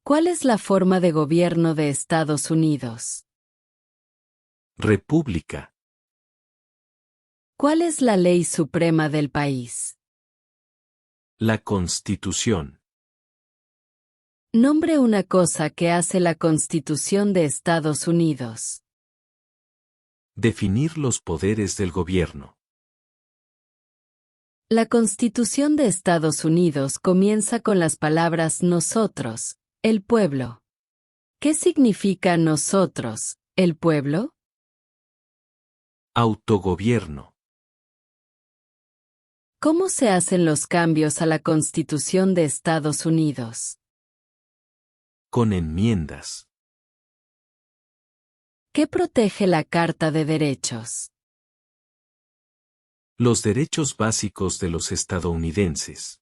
¿Cuál es la forma de gobierno de Estados Unidos? República. ¿Cuál es la ley suprema del país? La Constitución. Nombre una cosa que hace la Constitución de Estados Unidos. Definir los poderes del gobierno. La Constitución de Estados Unidos comienza con las palabras nosotros, el pueblo. ¿Qué significa nosotros, el pueblo? Autogobierno. ¿Cómo se hacen los cambios a la Constitución de Estados Unidos? Con enmiendas. ¿Qué protege la Carta de Derechos? Los derechos básicos de los estadounidenses.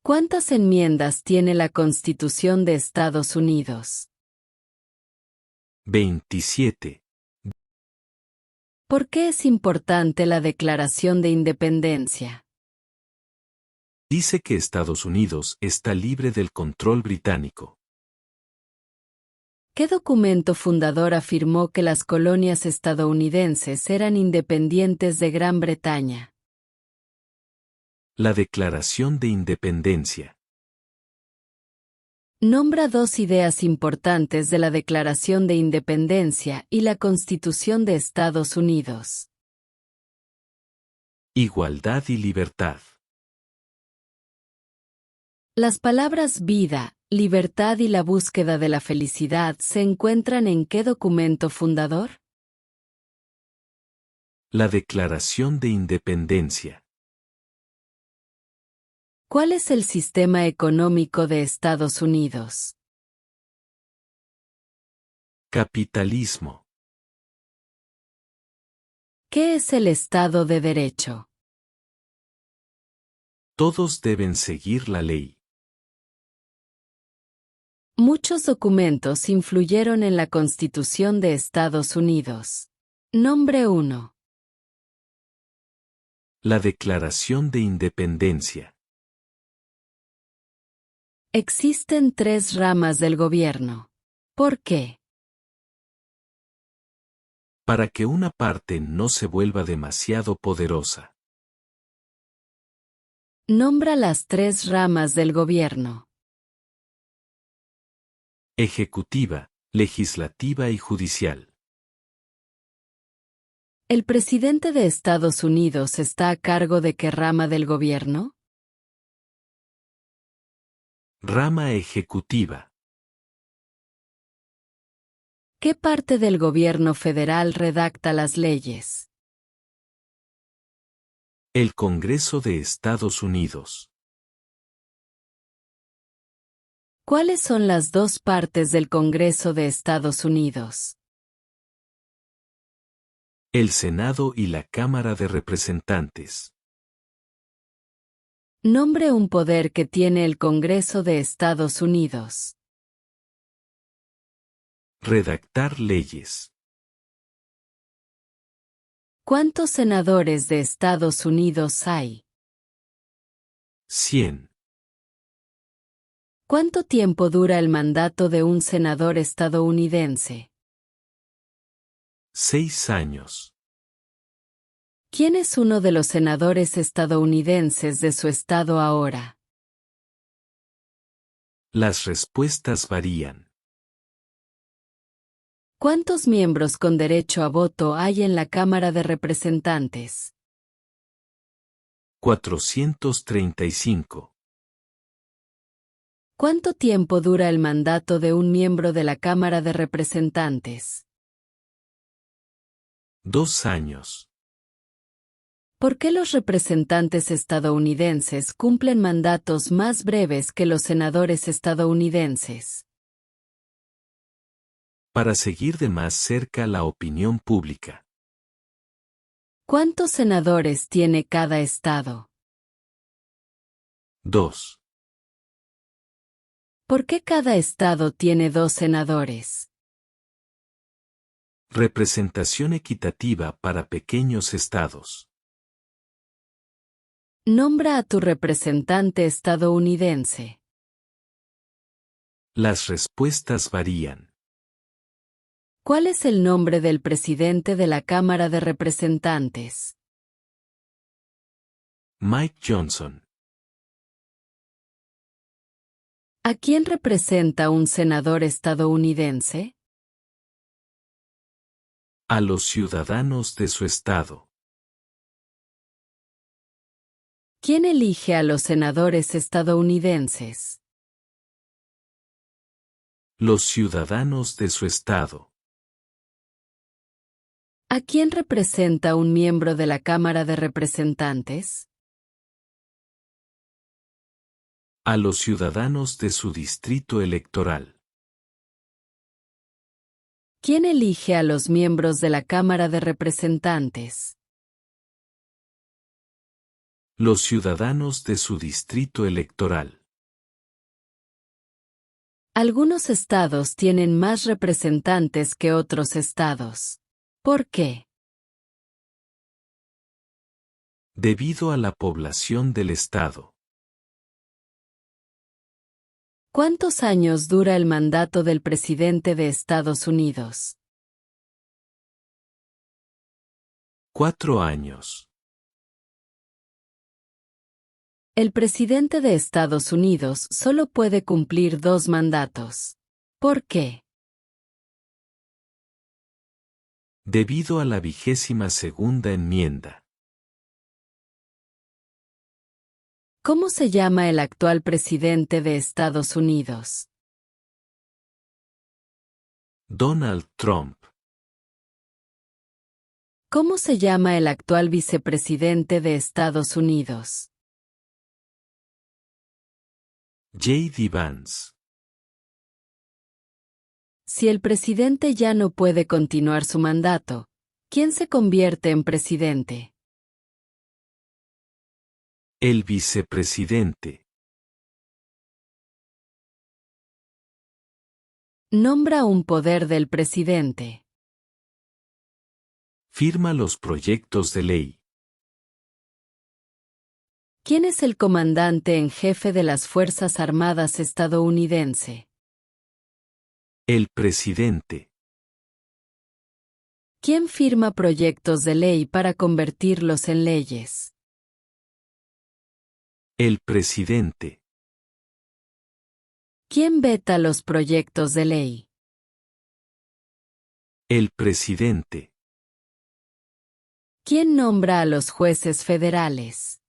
¿Cuántas enmiendas tiene la Constitución de Estados Unidos? 27. ¿Por qué es importante la Declaración de Independencia? Dice que Estados Unidos está libre del control británico. ¿Qué documento fundador afirmó que las colonias estadounidenses eran independientes de Gran Bretaña? La Declaración de Independencia. Nombra dos ideas importantes de la Declaración de Independencia y la Constitución de Estados Unidos. Igualdad y libertad. Las palabras vida, libertad y la búsqueda de la felicidad se encuentran ¿en qué documento fundador? La Declaración de Independencia. ¿Cuál es el sistema económico de Estados Unidos? Capitalismo. ¿Qué es el Estado de Derecho? Todos deben seguir la ley. Muchos documentos influyeron en la Constitución de Estados Unidos. Nombre 1. La Declaración de Independencia. Existen tres ramas del gobierno. ¿Por qué? Para que una parte no se vuelva demasiado poderosa. Nombra las tres ramas del gobierno. Ejecutiva, legislativa y judicial. ¿El presidente de Estados Unidos está a cargo de qué rama del gobierno? Rama ejecutiva. ¿Qué parte del gobierno federal redacta las leyes? El Congreso de Estados Unidos. ¿Cuáles son las dos partes del Congreso de Estados Unidos? El Senado y la Cámara de Representantes. Nombre un poder que tiene el Congreso de Estados Unidos. Redactar leyes. ¿Cuántos senadores de Estados Unidos hay? 100. ¿Cuánto tiempo dura el mandato de un senador estadounidense? 6 años. ¿Quién es uno de los senadores estadounidenses de su estado ahora? Las respuestas varían. ¿Cuántos miembros con derecho a voto hay en la Cámara de Representantes? 435. ¿Cuánto tiempo dura el mandato de un miembro de la Cámara de Representantes? 2 años. ¿Por qué los representantes estadounidenses cumplen mandatos más breves que los senadores estadounidenses? Para seguir de más cerca la opinión pública. ¿Cuántos senadores tiene cada estado? 2. ¿Por qué cada estado tiene 2 senadores? Representación equitativa para pequeños estados. Nombra a tu representante estadounidense. Las respuestas varían. ¿Cuál es el nombre del presidente de la Cámara de Representantes? Mike Johnson. ¿A quién representa un senador estadounidense? A los ciudadanos de su estado. ¿Quién elige a los senadores estadounidenses? Los ciudadanos de su estado. ¿A quién representa un miembro de la Cámara de Representantes? A los ciudadanos de su distrito electoral. ¿Quién elige a los miembros de la Cámara de Representantes? Los ciudadanos de su distrito electoral. Algunos estados tienen más representantes que otros estados. ¿Por qué? Debido a la población del estado. ¿Cuántos años dura el mandato del presidente de Estados Unidos? 4 años. El presidente de Estados Unidos solo puede cumplir 2 mandatos. ¿Por qué? Debido a la 22ª enmienda. ¿Cómo se llama el actual presidente de Estados Unidos? Donald Trump. ¿Cómo se llama el actual vicepresidente de Estados Unidos? J.D. Vance. Si el presidente ya no puede continuar su mandato, ¿quién se convierte en presidente? El vicepresidente. Nombra un poder del presidente. Firma los proyectos de ley. ¿Quién es el comandante en jefe de las Fuerzas Armadas estadounidense? El presidente. ¿Quién firma proyectos de ley para convertirlos en leyes? El presidente. ¿Quién veta los proyectos de ley? El presidente. ¿Quién nombra a los jueces federales?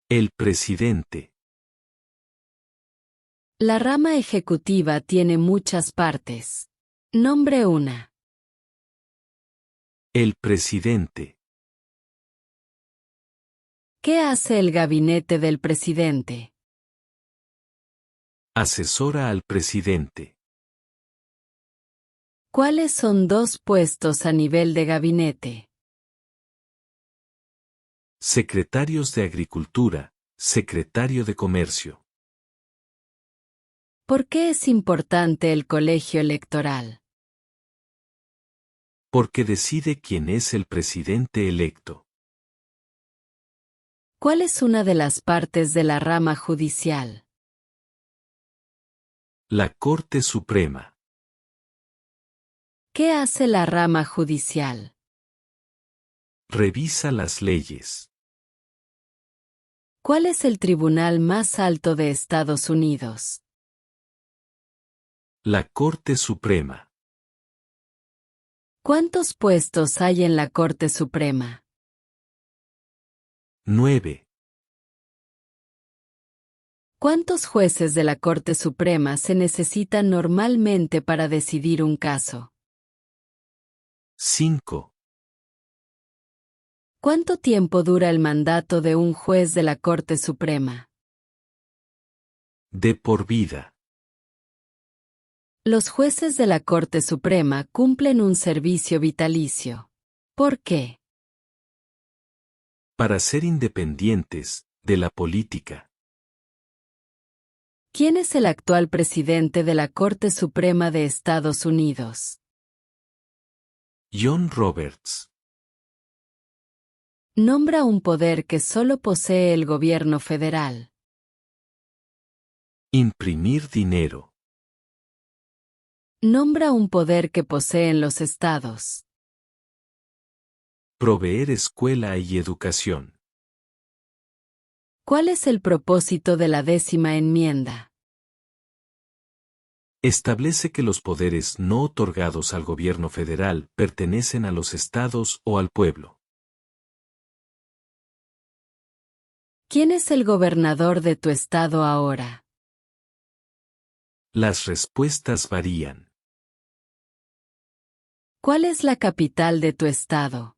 El presidente. La rama ejecutiva tiene muchas partes. Nombre una. El presidente. ¿Qué hace el gabinete del presidente? Asesora al presidente. ¿Cuáles son 2 puestos a nivel de gabinete? Secretarios de Agricultura, Secretario de Comercio. ¿Por qué es importante el colegio electoral? Porque decide quién es el presidente electo. ¿Cuál es una de las partes de la rama judicial? La Corte Suprema. ¿Qué hace la rama judicial? Revisa las leyes. ¿Cuál es el tribunal más alto de Estados Unidos? La Corte Suprema. ¿Cuántos puestos hay en la Corte Suprema? 9. ¿Cuántos jueces de la Corte Suprema se necesitan normalmente para decidir un caso? 5. ¿Cuánto tiempo dura el mandato de un juez de la Corte Suprema? De por vida. Los jueces de la Corte Suprema cumplen un servicio vitalicio. ¿Por qué? Para ser independientes de la política. ¿Quién es el actual presidente de la Corte Suprema de Estados Unidos? John Roberts. Nombra un poder que solo posee el gobierno federal. Imprimir dinero. Nombra un poder que poseen los estados. Proveer escuela y educación. ¿Cuál es el propósito de la 10ª enmienda? Establece que los poderes no otorgados al gobierno federal pertenecen a los estados o al pueblo. ¿Quién es el gobernador de tu estado ahora? Las respuestas varían. ¿Cuál es la capital de tu estado?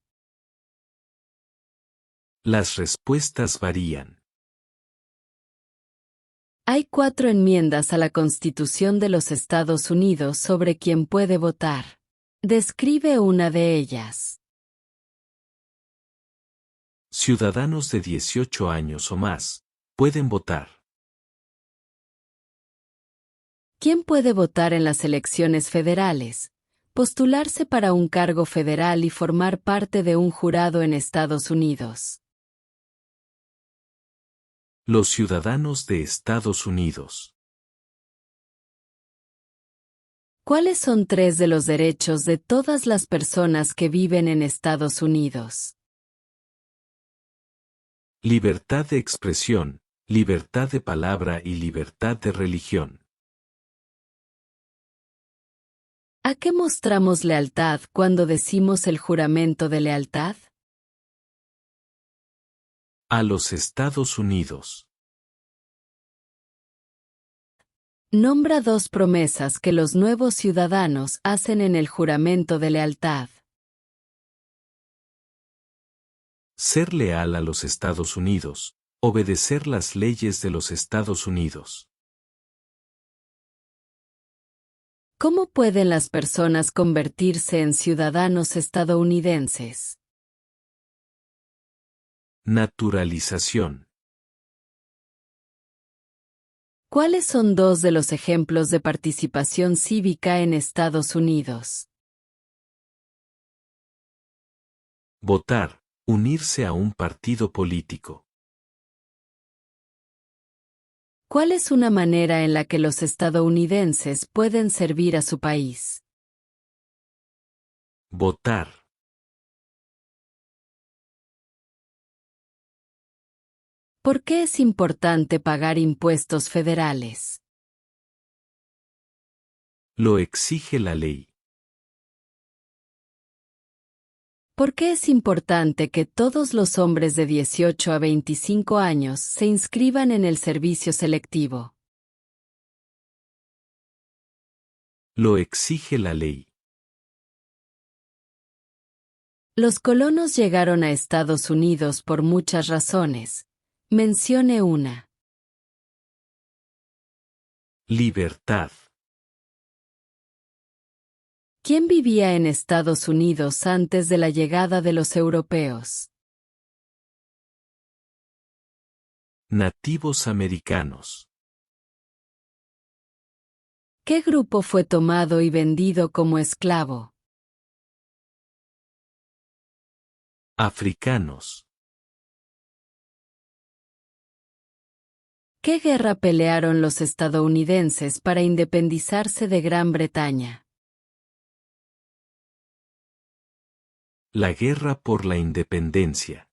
Las respuestas varían. Hay 4 enmiendas a la Constitución de los Estados Unidos sobre quién puede votar. Describe una de ellas. Ciudadanos de 18 años o más pueden votar. ¿Quién puede votar en las elecciones federales? Postularse para un cargo federal y formar parte de un jurado en Estados Unidos. Los ciudadanos de Estados Unidos. ¿Cuáles son 3 de los derechos de todas las personas que viven en Estados Unidos? Libertad de expresión, libertad de palabra y libertad de religión. ¿A qué mostramos lealtad cuando decimos el juramento de lealtad? A los Estados Unidos. Nombra 2 promesas que los nuevos ciudadanos hacen en el juramento de lealtad. Ser leal a los Estados Unidos. Obedecer las leyes de los Estados Unidos. ¿Cómo pueden las personas convertirse en ciudadanos estadounidenses? Naturalización. ¿Cuáles son 2 de los ejemplos de participación cívica en Estados Unidos? Votar. Unirse a un partido político. ¿Cuál es una manera en la que los estadounidenses pueden servir a su país? Votar. ¿Por qué es importante pagar impuestos federales? Lo exige la ley. ¿Por qué es importante que todos los hombres de 18 a 25 años se inscriban en el servicio selectivo? Lo exige la ley. Los colonos llegaron a Estados Unidos por muchas razones. Mencione una. Libertad. ¿Quién vivía en Estados Unidos antes de la llegada de los europeos? Nativos americanos. ¿Qué grupo fue tomado y vendido como esclavo? Africanos. ¿Qué guerra pelearon los estadounidenses para independizarse de Gran Bretaña? La guerra por la independencia.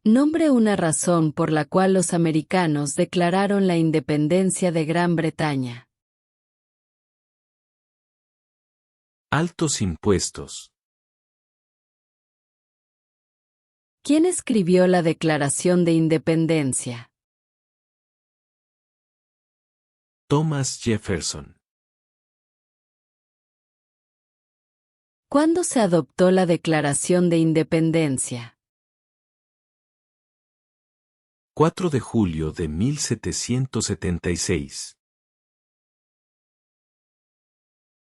Nombre una razón por la cual los americanos declararon la independencia de Gran Bretaña. Altos impuestos. ¿Quién escribió la Declaración de Independencia? Thomas Jefferson. ¿Cuándo se adoptó la Declaración de Independencia? 4 de julio de 1776.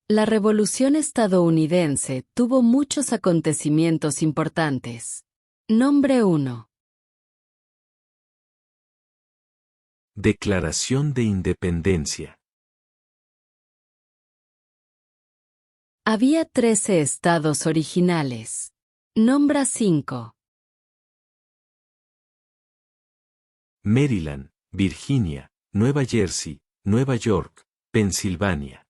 La Revolución estadounidense tuvo muchos acontecimientos importantes. Nombre 1. Declaración de Independencia. Había 13 estados originales. Nombra 5. Maryland, Virginia, Nueva Jersey, Nueva York, Pensilvania.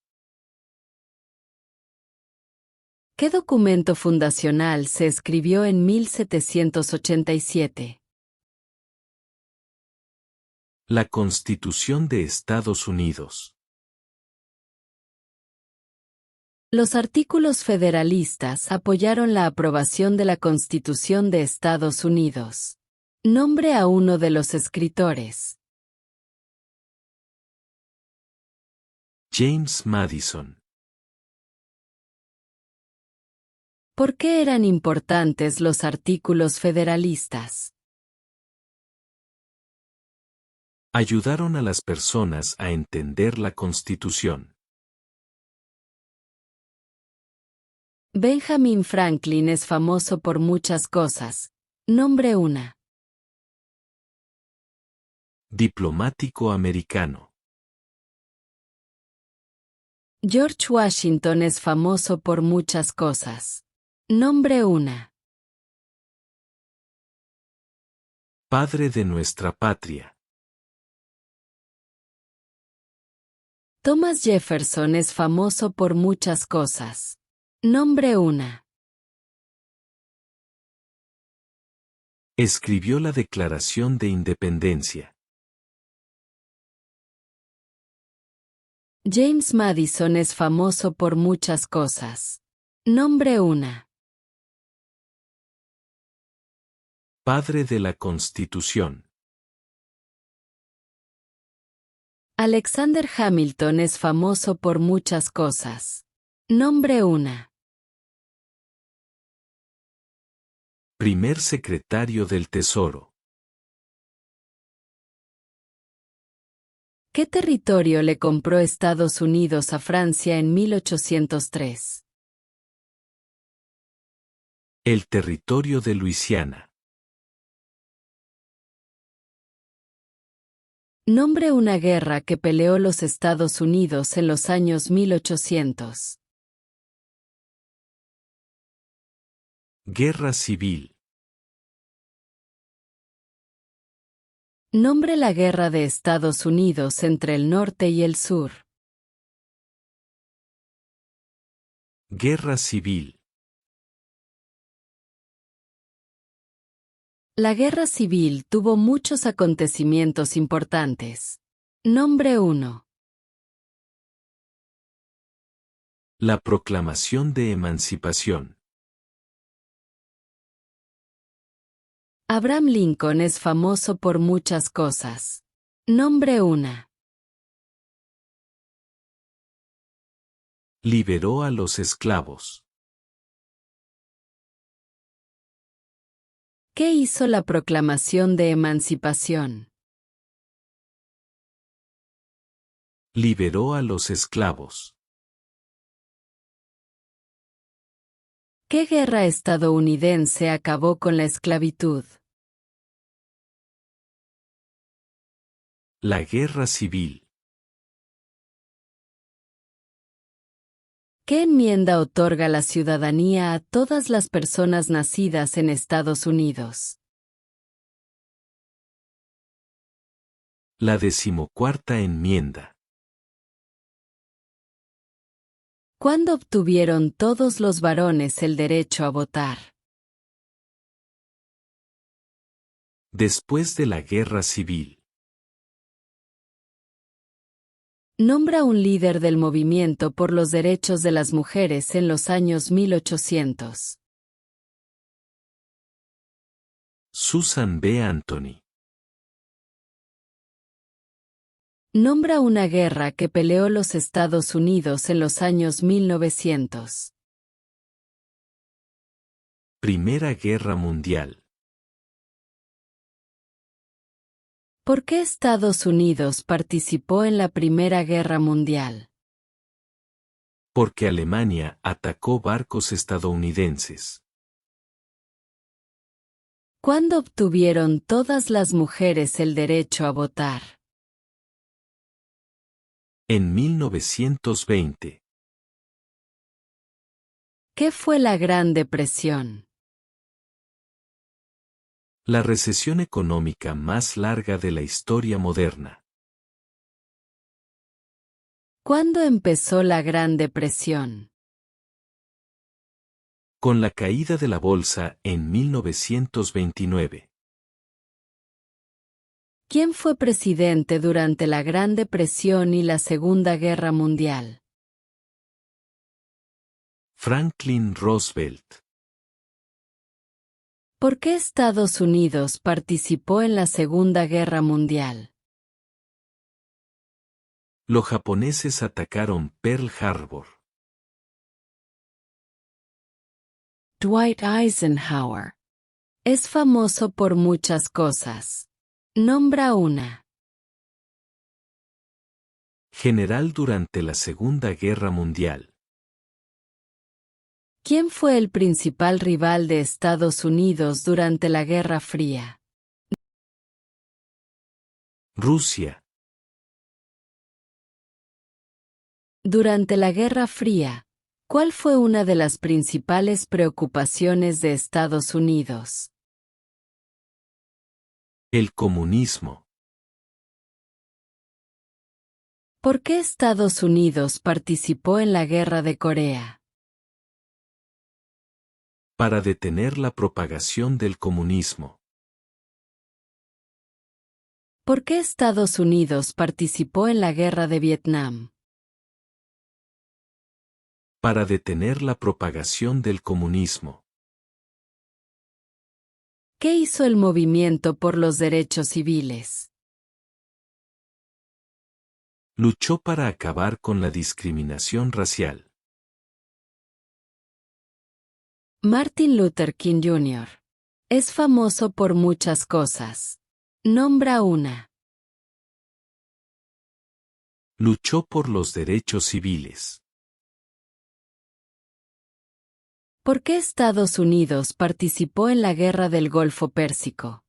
¿Qué documento fundacional se escribió en 1787? La Constitución de Estados Unidos. Los artículos federalistas apoyaron la aprobación de la Constitución de Estados Unidos. Nombre a uno de los escritores. James Madison. ¿Por qué eran importantes los artículos federalistas? Ayudaron a las personas a entender la Constitución. Benjamin Franklin es famoso por muchas cosas. Nombre una. Diplomático americano. George Washington es famoso por muchas cosas. Nombre una. Padre de nuestra patria. Thomas Jefferson es famoso por muchas cosas. Nombre una. Escribió la Declaración de Independencia. James Madison es famoso por muchas cosas. Nombre una. Padre de la Constitución. Alexander Hamilton es famoso por muchas cosas. Nombre una. Primer secretario del Tesoro. ¿Qué territorio le compró Estados Unidos a Francia en 1803? El territorio de Luisiana. Nombre una guerra que peleó los Estados Unidos en los años 1800. Guerra Civil. Nombre la guerra de Estados Unidos entre el norte y el sur. Guerra Civil. La guerra civil tuvo muchos acontecimientos importantes. Nombre 1. La Proclamación de Emancipación. Abraham Lincoln es famoso por muchas cosas. Nombre 1. Liberó a los esclavos. ¿Qué hizo la Proclamación de Emancipación? Liberó a los esclavos. ¿Qué guerra estadounidense acabó con la esclavitud? La Guerra Civil. ¿Qué enmienda otorga la ciudadanía a todas las personas nacidas en Estados Unidos? La 14ª enmienda. ¿Cuándo obtuvieron todos los varones el derecho a votar? Después de la Guerra Civil. Nombra un líder del movimiento por los derechos de las mujeres en los años 1800. Susan B. Anthony. Nombra una guerra que peleó los Estados Unidos en los años 1900. Primera Guerra Mundial. ¿Por qué Estados Unidos participó en la Primera Guerra Mundial? Porque Alemania atacó barcos estadounidenses. ¿Cuándo obtuvieron todas las mujeres el derecho a votar? En 1920. ¿Qué fue la Gran Depresión? La recesión económica más larga de la historia moderna. ¿Cuándo empezó la Gran Depresión? Con la caída de la bolsa en 1929. ¿Quién fue presidente durante la Gran Depresión y la Segunda Guerra Mundial? Franklin Roosevelt. ¿Por qué Estados Unidos participó en la Segunda Guerra Mundial? Los japoneses atacaron Pearl Harbor. Dwight Eisenhower. Es famoso por muchas cosas. Nombra una. General durante la Segunda Guerra Mundial. ¿Quién fue el principal rival de Estados Unidos durante la Guerra Fría? Rusia. Durante la Guerra Fría, ¿cuál fue una de las principales preocupaciones de Estados Unidos? El comunismo. ¿Por qué Estados Unidos participó en la Guerra de Corea? Para detener la propagación del comunismo. ¿Por qué Estados Unidos participó en la Guerra de Vietnam? Para detener la propagación del comunismo. ¿Qué hizo el movimiento por los derechos civiles? Luchó para acabar con la discriminación racial. Martin Luther King Jr. Es famoso por muchas cosas. Nombra una. Luchó por los derechos civiles. ¿Por qué Estados Unidos participó en la Guerra del Golfo Pérsico?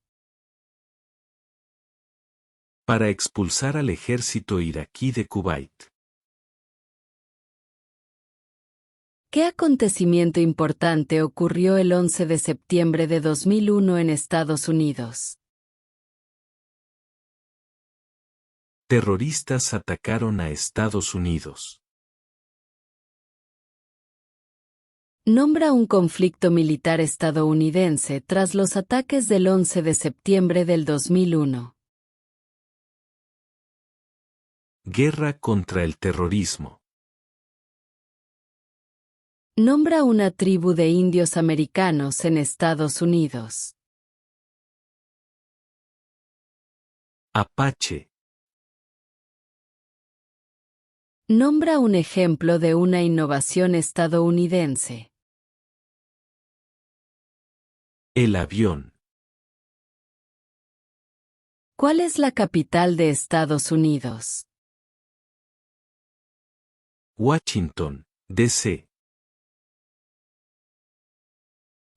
Para expulsar al ejército iraquí de Kuwait. ¿Qué acontecimiento importante ocurrió el 11 de septiembre de 2001 en Estados Unidos? Terroristas atacaron a Estados Unidos. Nombra un conflicto militar estadounidense tras los ataques del 11 de septiembre del 2001. Guerra contra el terrorismo. Nombra una tribu de indios americanos en Estados Unidos. Apache. Nombra un ejemplo de una innovación estadounidense. El avión. ¿Cuál es la capital de Estados Unidos? Washington, D.C.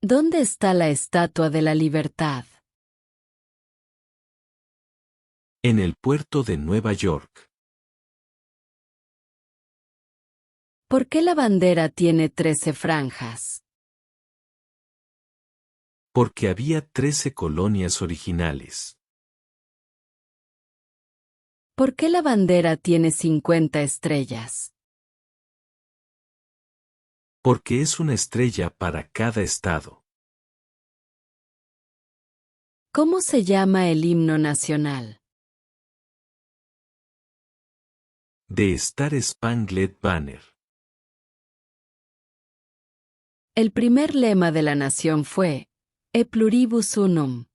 ¿Dónde está la Estatua de la Libertad? En el puerto de Nueva York. ¿Por qué la bandera tiene 13 franjas? Porque había 13 colonias originales. ¿Por qué la bandera tiene 50 estrellas? Porque es una estrella para cada estado. ¿Cómo se llama el himno nacional? The Star Spangled Banner. El primer lema de la nación fue E pluribus unum.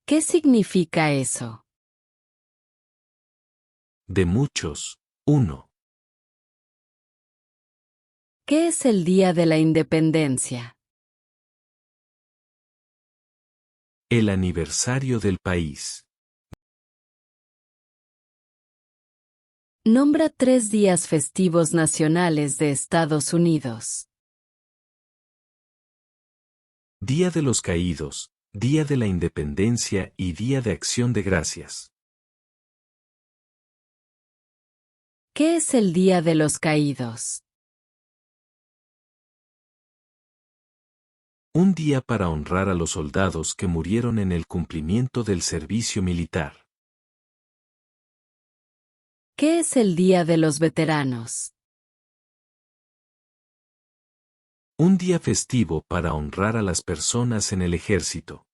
¿Qué significa eso? De muchos, uno. ¿Qué es el Día de la Independencia? El aniversario del país. Nombra 3 días festivos nacionales de Estados Unidos. Día de los Caídos, Día de la Independencia y Día de Acción de Gracias. ¿Qué es el Día de los Caídos? Un día para honrar a los soldados que murieron en el cumplimiento del servicio militar. ¿Qué es el Día de los Veteranos? Un día festivo para honrar a las personas en el ejército.